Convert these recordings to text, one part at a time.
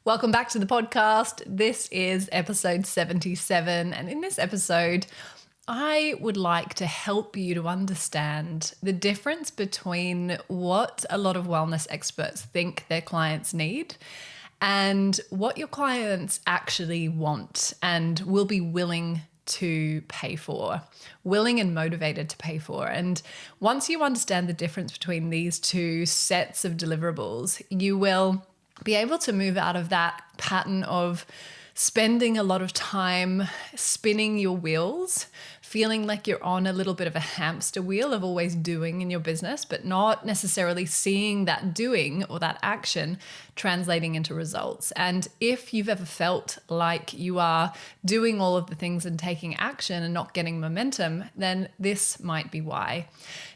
Welcome back to the podcast. This is episode 77. And in this episode, I would like to help you to understand the difference between what a lot of wellness experts think their clients need and what your clients actually want and will be willing to pay for, willing and motivated to pay for. And once you understand the difference between these two sets of deliverables, you will be able to move out of that pattern of spending a lot of time spinning your wheels, feeling like you're on a little bit of a hamster wheel of always doing in your business, but not necessarily seeing that doing or that action translating into results. And if you've ever felt like you are doing all of the things and taking action and not getting momentum, then this might be why.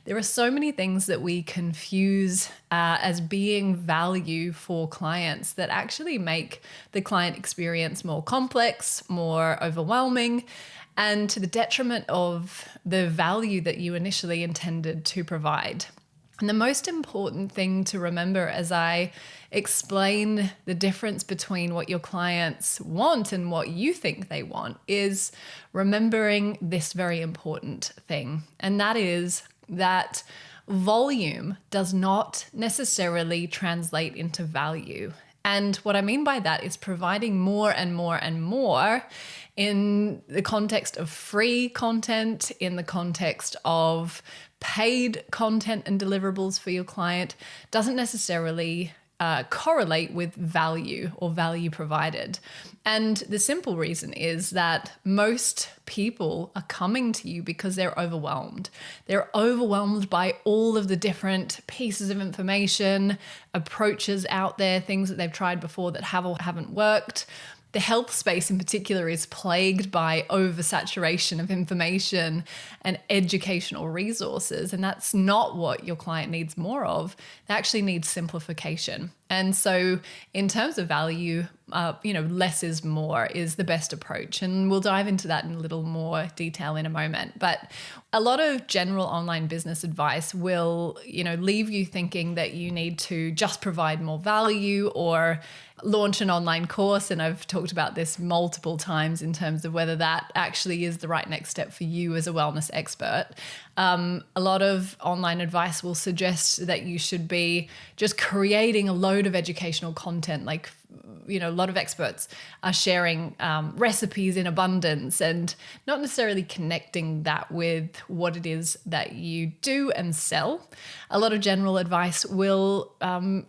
There are so many things that we confuse as being value for clients that actually make the client experience more complex, more overwhelming, and to the detriment of the value that you initially intended to provide. And the most important thing to remember as I explain the difference between what your clients want and what you think they want is remembering this very important thing. And that is that volume does not necessarily translate into value. And what I mean by that is providing more and more and more in the context of free content, in the context of paid content and deliverables for your client doesn't necessarily correlate with value or value provided. And the simple reason is that most people are coming to you because they're overwhelmed. They're overwhelmed by all of the different pieces of information, approaches out there, things that they've tried before that have or haven't worked. The health space in particular is plagued by oversaturation of information and educational resources. And that's not what your client needs more of. They actually need simplification. And so in terms of value, less is more is the best approach. And we'll dive into that in a little more detail in a moment. But a lot of general online business advice will, leave you thinking that you need to just provide more value or launch an online course. And I've talked about this multiple times in terms of whether that actually is the right next step for you as a wellness expert. A lot of online advice will suggest that you should be just creating a load of educational content. Like, a lot of experts are sharing recipes in abundance and not necessarily connecting that with what it is that you do and sell. A lot of general advice will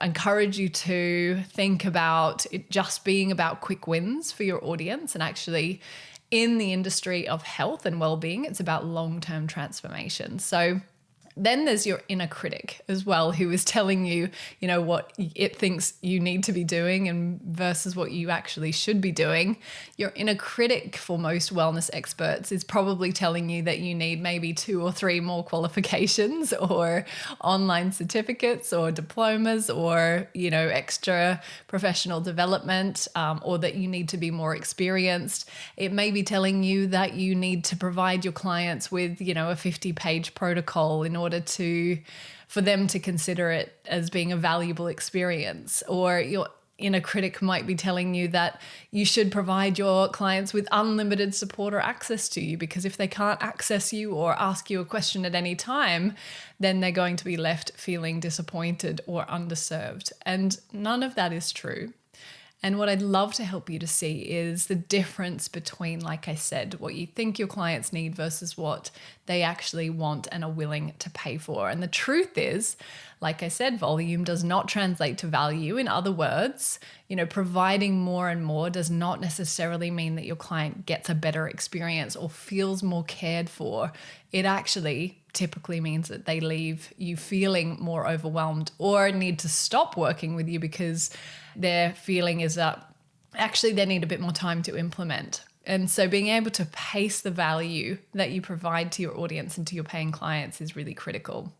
encourage you to think about it just being about quick wins for your audience. And actually, in the industry of health and well-being, it's about long-term transformation. So then there's your inner critic as well, who is telling you, what it thinks you need to be doing and versus what you actually should be doing. Your inner critic for most wellness experts is probably telling you that you need maybe 2 or 3 more qualifications or online certificates or diplomas or, extra professional development, or that you need to be more experienced. It may be telling you that you need to provide your clients with, a 50-page protocol in order for them to consider it as being a valuable experience. Or your inner critic might be telling you that you should provide your clients with unlimited support or access to you, because if they can't access you or ask you a question at any time, then they're going to be left feeling disappointed or underserved. And none of that is true. And what I'd love to help you to see is the difference between, like I said, what you think your clients need versus what they actually want and are willing to pay for. And the truth is, like I said, volume does not translate to value. In other words, providing more and more does not necessarily mean that your client gets a better experience or feels more cared for. It actually typically means that they leave you feeling more overwhelmed or need to stop working with you because their feeling is that actually they need a bit more time to implement. And so being able to pace the value that you provide to your audience and to your paying clients is really critical.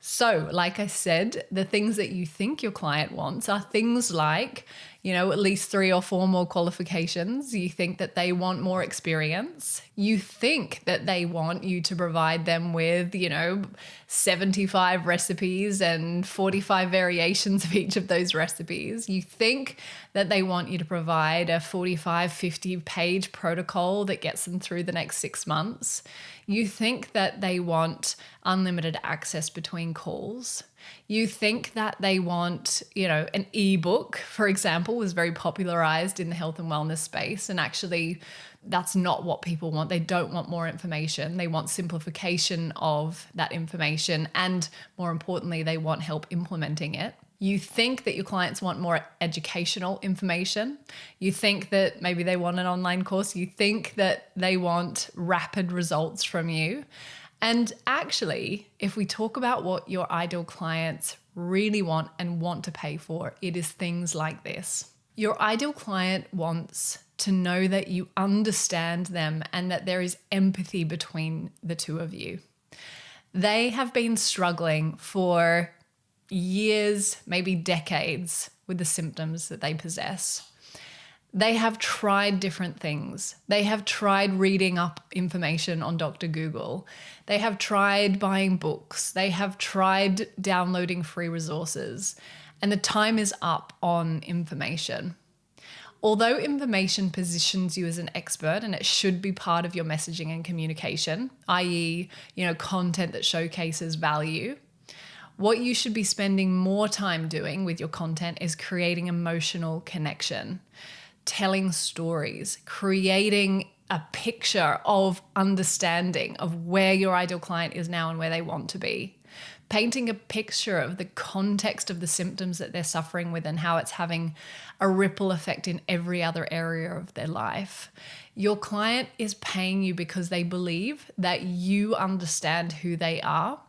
So, like I said, the things that you think your client wants are things like at least 3 or 4 more qualifications. You think that they want more experience. You think that they want you to provide them with, 75 recipes and 45 variations of each of those recipes. You think that they want you to provide a 45, 50-page protocol that gets them through the next 6 months. You think that they want unlimited access between calls. You think that they want, an ebook, for example, was very popularized in the health and wellness space. And actually, that's not what people want. They don't want more information. They want simplification of that information. And more importantly, they want help implementing it. You think that your clients want more educational information. You think that maybe they want an online course. You think that they want rapid results from you. And actually, if we talk about what your ideal clients really want and want to pay for, it is things like this. Your ideal client wants to know that you understand them and that there is empathy between the two of you. They have been struggling for years, maybe decades, with the symptoms that they possess. They have tried different things. They have tried reading up information on Dr. Google. They have tried buying books. They have tried downloading free resources. And the time is up on information. Although information positions you as an expert and it should be part of your messaging and communication, i.e., content that showcases value, what you should be spending more time doing with your content is creating emotional connection, telling stories, creating a picture of understanding of where your ideal client is now and where they want to be, painting a picture of the context of the symptoms that they're suffering with and how it's having a ripple effect in every other area of their life. Your client is paying you because they believe that you understand who they are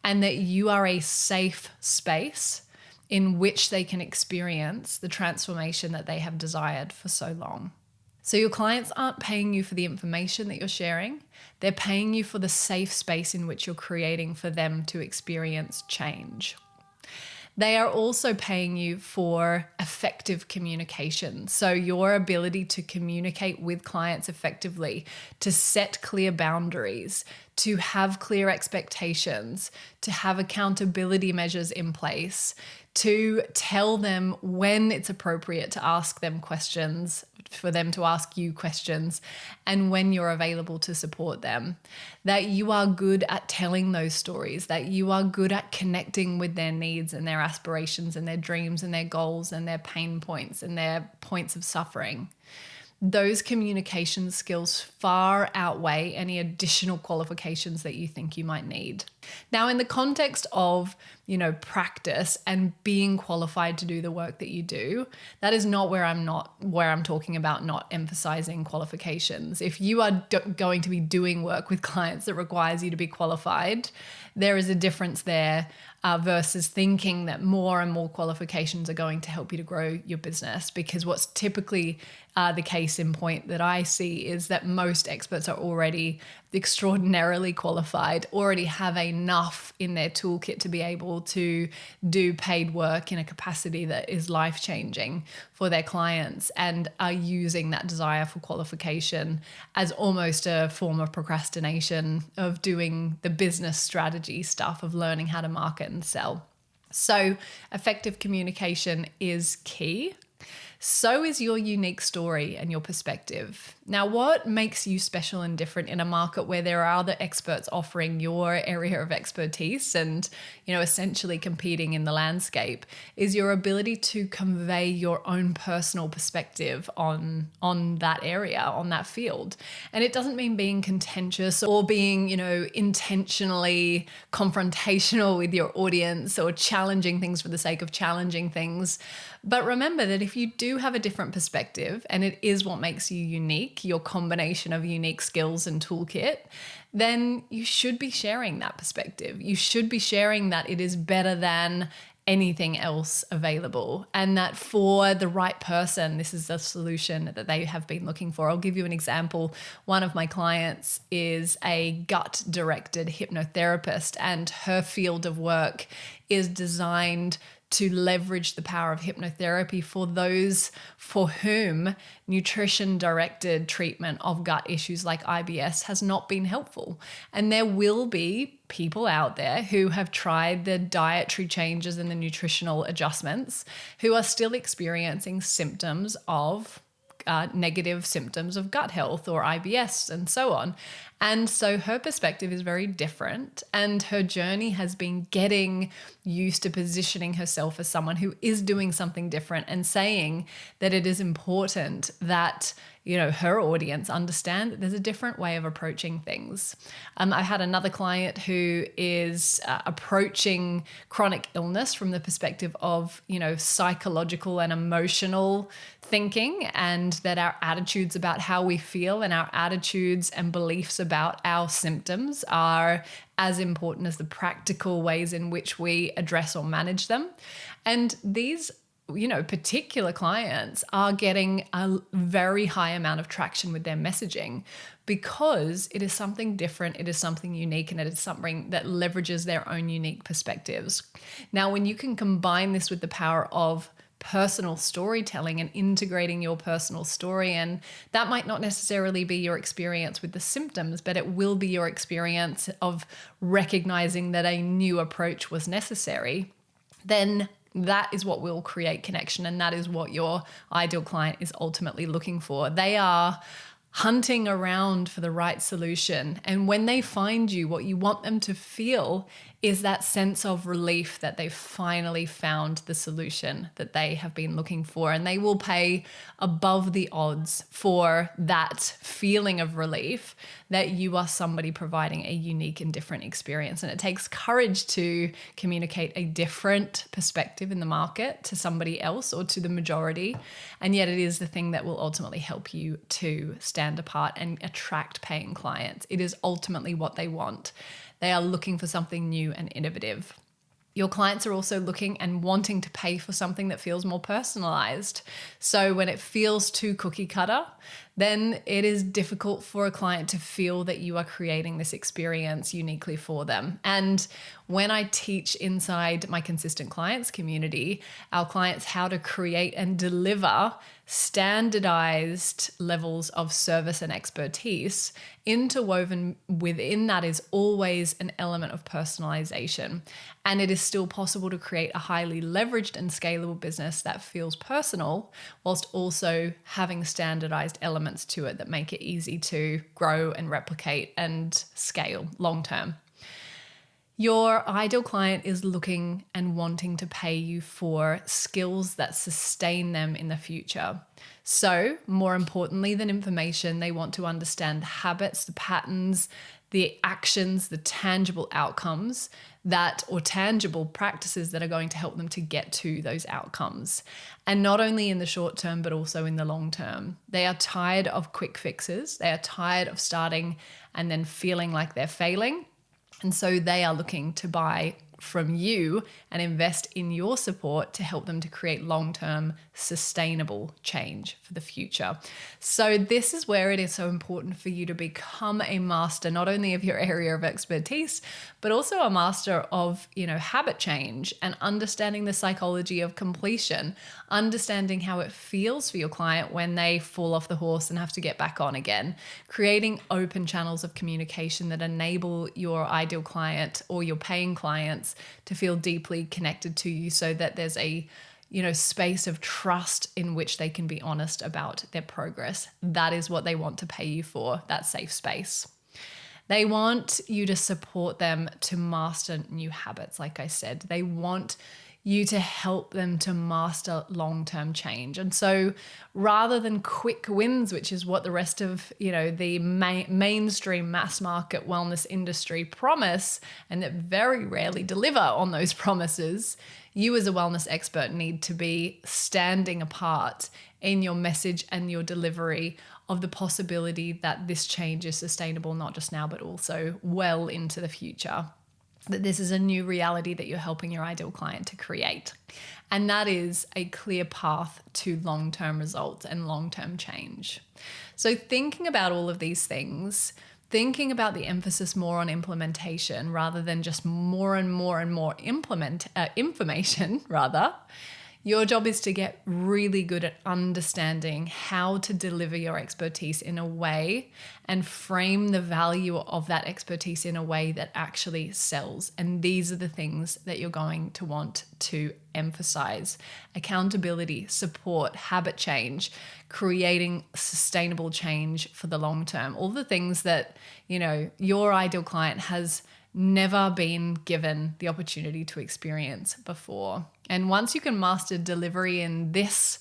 and that you are a safe space in which they can experience the transformation that they have desired for so long. So your clients aren't paying you for the information that you're sharing. They're paying you for the safe space in which you're creating for them to experience change. They are also paying you for effective communication. So your ability to communicate with clients effectively, to set clear boundaries, to have clear expectations, to have accountability measures in place, to tell them when it's appropriate to ask them questions, for them to ask you questions, and when you're available to support them. That you are good at telling those stories, that you are good at connecting with their needs and their aspirations and their dreams and their goals and their pain points and their points of suffering. Those communication skills far outweigh any additional qualifications that you think you might need. Now, in the context of, practice and being qualified to do the work that you do, that is not where I'm talking about not emphasizing qualifications. If you are going to be doing work with clients that requires you to be qualified, there is a difference there versus thinking that more and more qualifications are going to help you to grow your business. Because what's typically the case in point that I see is that most experts are already extraordinarily qualified, already have enough in their toolkit to be able to do paid work in a capacity that is life-changing for their clients, and are using that desire for qualification as almost a form of procrastination of doing the business strategy stuff of learning how to market and sell. So effective communication is key. So is your unique story and your perspective. Now, what makes you special and different in a market where there are other experts offering your area of expertise and, essentially competing in the landscape is your ability to convey your own personal perspective on that area, on that field. And it doesn't mean being contentious or being, intentionally confrontational with your audience or challenging things for the sake of challenging things. But remember that if you do have a different perspective, and it is what makes you unique, your combination of unique skills and toolkit, then you should be sharing that perspective. You should be sharing that it is better than anything else available, and that for the right person, this is the solution that they have been looking for. I'll give you an example. One of my clients is a gut-directed hypnotherapist, and her field of work is designed to leverage the power of hypnotherapy for those for whom nutrition-directed treatment of gut issues like IBS has not been helpful. And there will be people out there who have tried the dietary changes and the nutritional adjustments who are still experiencing symptoms of negative symptoms of gut health or IBS and so on. And so her perspective is very different, and her journey has been getting used to positioning herself as someone who is doing something different and saying that it is important that, you know, her audience understand that there's a different way of approaching things. I had another client who is approaching chronic illness from the perspective of, you know, psychological and emotional thinking, and that our attitudes about how we feel and our attitudes and beliefs about our symptoms are as important as the practical ways in which we address or manage them. And these, you know, particular clients are getting a very high amount of traction with their messaging because it is something different, it is something unique, and it is something that leverages their own unique perspectives. Now, when you can combine this with the power of personal storytelling and integrating your personal story, and that might not necessarily be your experience with the symptoms, but it will be your experience of recognizing that a new approach was necessary, then that is what will create connection, and that is what your ideal client is ultimately looking for. They are hunting around for the right solution. And when they find you, what you want them to feel is that sense of relief that they've finally found the solution that they have been looking for. And they will pay above the odds for that feeling of relief that you are somebody providing a unique and different experience. And it takes courage to communicate a different perspective in the market to somebody else or to the majority. And yet it is the thing that will ultimately help you to stand apart and attract paying clients. It is ultimately what they want. They are looking for something new and innovative. Your clients are also looking and wanting to pay for something that feels more personalized. So when it feels too cookie cutter, then it is difficult for a client to feel that you are creating this experience uniquely for them. And when I teach inside my consistent clients community, our clients how to create and deliver standardized levels of service and expertise, interwoven within that is always an element of personalization. And it is still possible to create a highly leveraged and scalable business that feels personal, whilst also having standardized elements to it that make it easy to grow and replicate and scale long term. Your ideal client is looking and wanting to pay you for skills that sustain them in the future. So, more importantly than information, they want to understand the habits, the patterns, the actions, the tangible outcomes or tangible practices that are going to help them to get to those outcomes. And not only in the short term, but also in the long term. They are tired of quick fixes. They are tired of starting and then feeling like they're failing. And so they are looking to buy from you and invest in your support to help them to create long-term sustainable change for the future. So this is where it is so important for you to become a master, not only of your area of expertise, but also a master of, habit change and understanding the psychology of completion, understanding how it feels for your client when they fall off the horse and have to get back on again, creating open channels of communication that enable your ideal client or your paying clients to feel deeply connected to you so that there's a space of trust in which they can be honest about their progress. That is what they want to pay you for, that safe space. They want you to support them to master new habits, like I said. They want you to help them to master long-term change. And so rather than quick wins, which is what the rest of, the mainstream mass market wellness industry promise, and that very rarely deliver on those promises, you as a wellness expert need to be standing apart in your message and your delivery of the possibility that this change is sustainable, not just now, but also well into the future. That this is a new reality that you're helping your ideal client to create. And that is a clear path to long-term results and long-term change. So thinking about all of these things, thinking about the emphasis more on implementation rather than just more and more and more information rather, your job is to get really good at understanding how to deliver your expertise in a way and frame the value of that expertise in a way that actually sells. And these are the things that you're going to want to emphasize: accountability, support, habit change, creating sustainable change for the long term. All the things that, your ideal client has never been given the opportunity to experience before. And once you can master delivery in this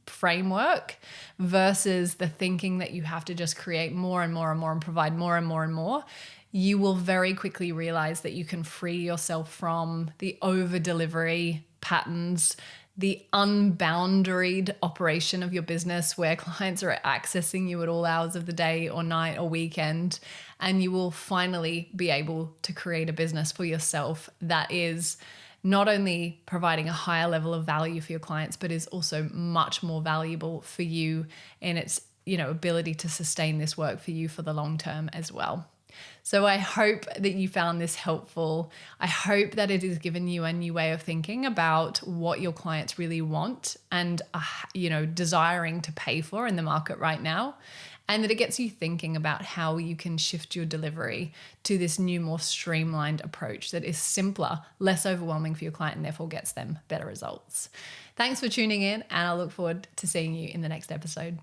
framework versus the thinking that you have to just create more and more and more and provide more and more and more, you will very quickly realize that you can free yourself from the over delivery patterns, the unboundaried operation of your business where clients are accessing you at all hours of the day or night or weekend. And you will finally be able to create a business for yourself that is not only providing a higher level of value for your clients, but is also much more valuable for you in its, ability to sustain this work for you for the long term as well. So I hope that you found this helpful. I hope that it has given you a new way of thinking about what your clients really want and, desiring to pay for in the market right now. And that it gets you thinking about how you can shift your delivery to this new, more streamlined approach that is simpler, less overwhelming for your client, and therefore gets them better results. Thanks for tuning in, and I look forward to seeing you in the next episode.